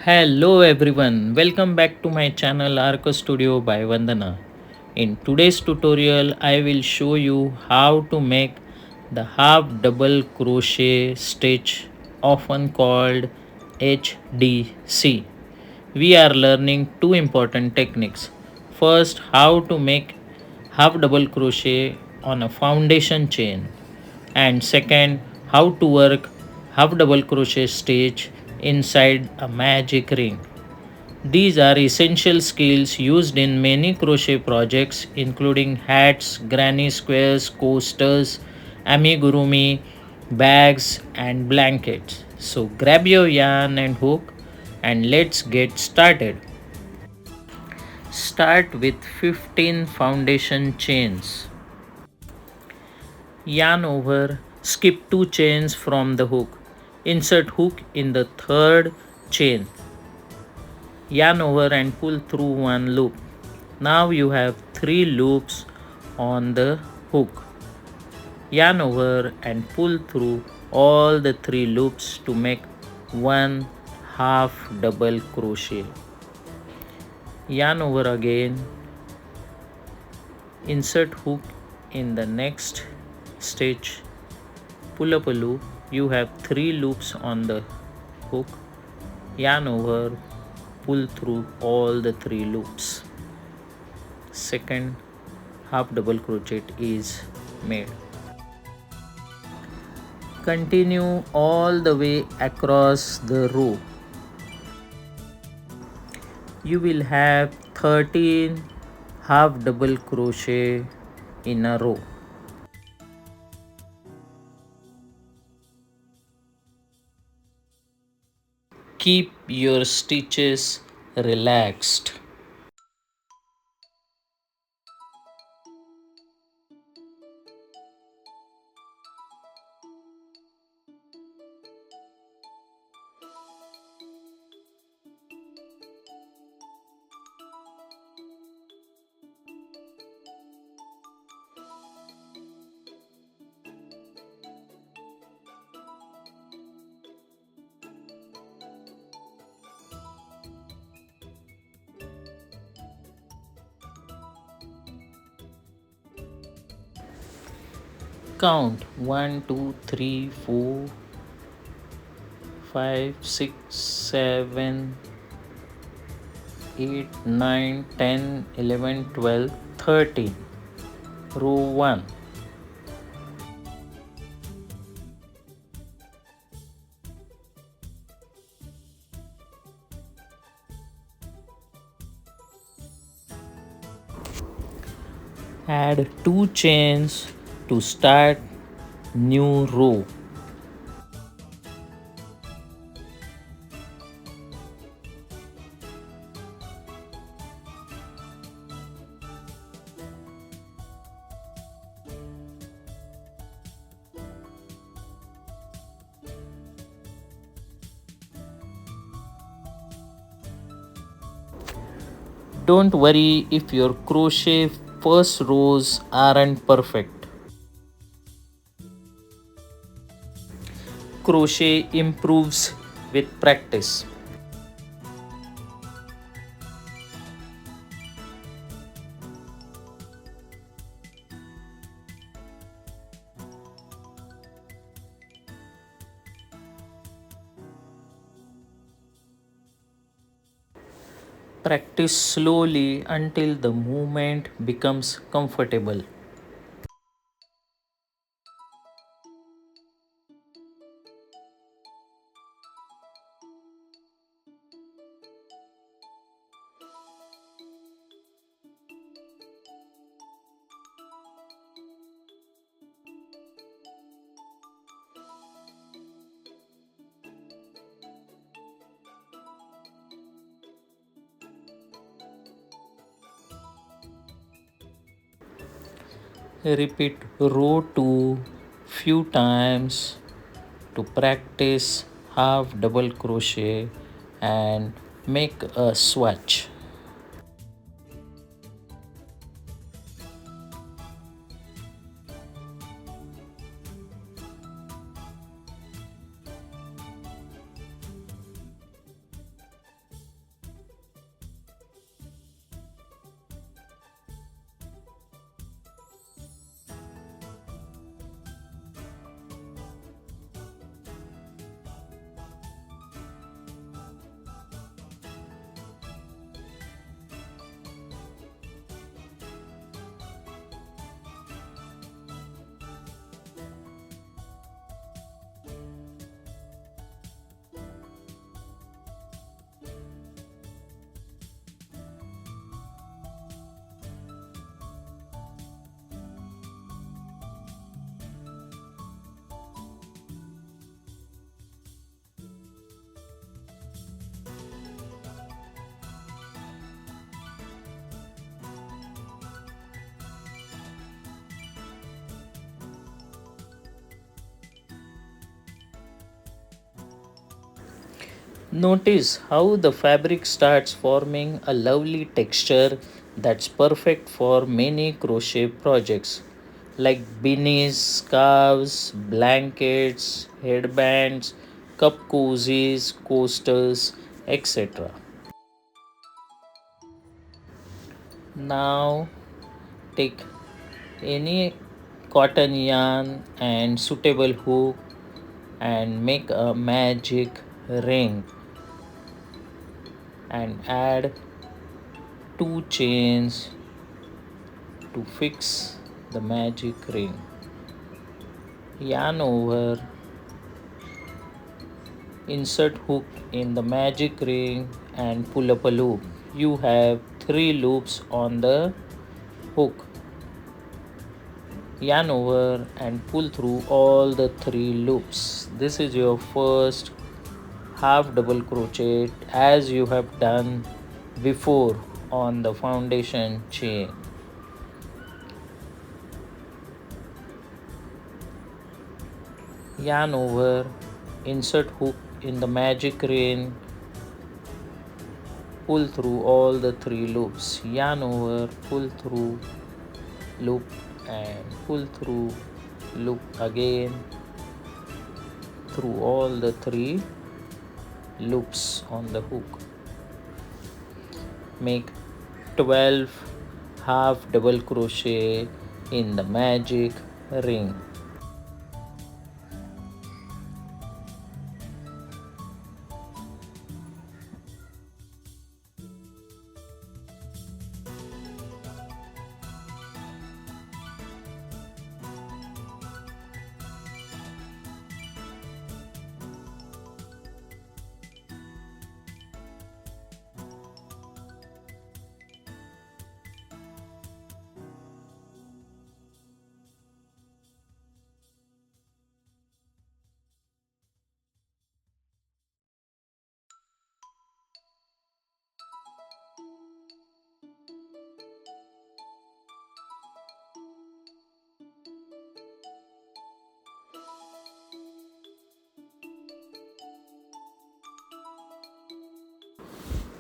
Hello everyone, welcome back to my channel Arco Studio by Vandana. In today's tutorial, I will show you how to make the half double crochet stitch, often called HDC. We are learning two important techniques. First, how to make half double crochet on a foundation chain, and second, how to work half double crochet stitch inside a magic ring. These are essential skills used in many crochet projects including hats, granny squares, coasters, amigurumi, bags and blankets. So grab your yarn and hook and let's get started. Start with 15 foundation chains. Yarn over, skip 2 chains from the hook. Insert hook in the third chain. Yarn over and pull through one loop. Now you have 3 loops on the hook. Yarn over and pull through all the 3 loops to make one half double crochet. Yarn over again. Insert hook in the next stitch. Pull up a loop. You have 3 loops on the hook. Yarn over, pull through all the 3 loops. Second half double crochet is made. Continue all the way across the row. You will have 13 half double crochet in a row. Keep your stitches relaxed. Count 1, 2, 3, 4, 5, 6, 7, 8, 9, 10, 11, 12, 13. Row 1. Add 2 chains to start new row. Don't worry if your crochet first rows aren't perfect. Crochet improves with practice. Practice slowly until the movement becomes comfortable. Repeat row 2 few times to practice half double crochet and make a swatch. Notice how the fabric starts forming a lovely texture that's perfect for many crochet projects like beanies, scarves, blankets, headbands, cup cozies, coasters, etc. Now take any cotton yarn and suitable hook and make a magic ring and add two chains to fix the magic ring. Yarn over, insert hook in the magic ring and pull up a loop. You have 3 loops on the hook. Yarn over and pull through all the 3 loops. This is your first half double crochet as you have done before on the foundation chain. Yarn over, insert hook in the magic ring, pull through all the 3 loops. Yarn over, pull through loop and pull through loop again through all the 3 loops on the hook. Make 12 half double crochet in the magic ring.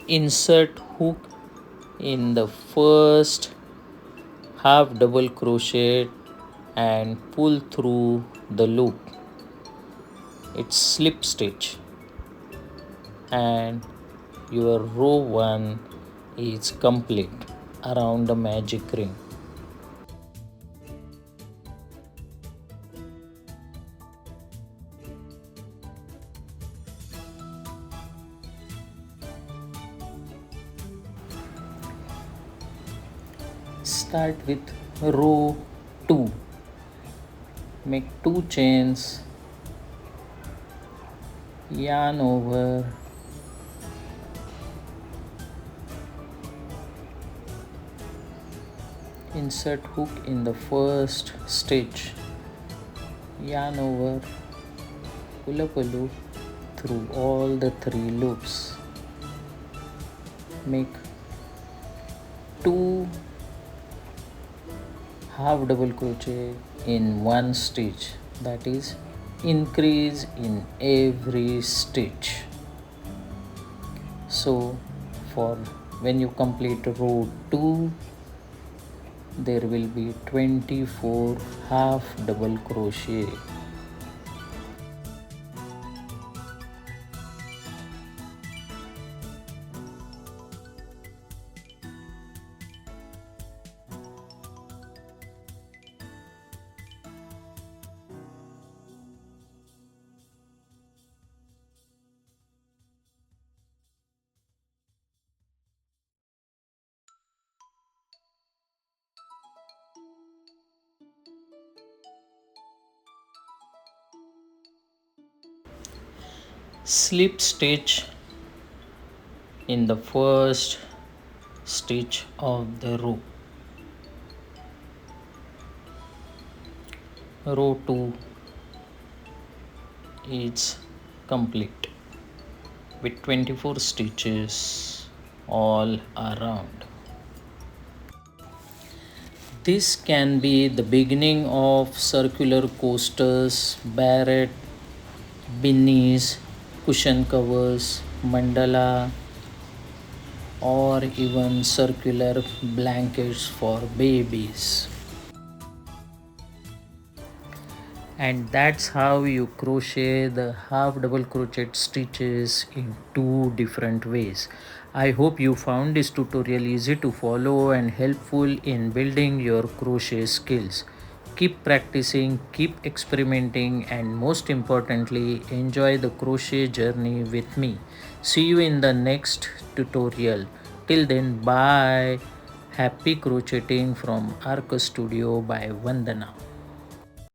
Insert hook in the first half double crochet and pull through the loop. It's slip stitch and your row 1 is complete around the magic ring. Start with row 2. Make 2 chains, yarn over, insert hook in the first stitch, yarn over, pull up a loop through all the 3 loops. Make 2 half double crochet in 1 stitch, that is increase in every stitch. So for when you complete row 2 there will be 24 half double crochet. Slip stitch in the first stitch of the row. Row 2 is complete with 24 stitches all around. This can be the beginning of circular coasters, barrette, beanies, cushion covers, mandala, or even circular blankets for babies. And that's how you crochet the half double crochet stitches in two different ways. I hope you found this tutorial easy to follow and helpful in building your crochet skills. Keep practicing, keep experimenting, and most importantly, enjoy the crochet journey with me. See you in the next tutorial. Till then, bye. Happy crocheting from Arc Studio by Vandana.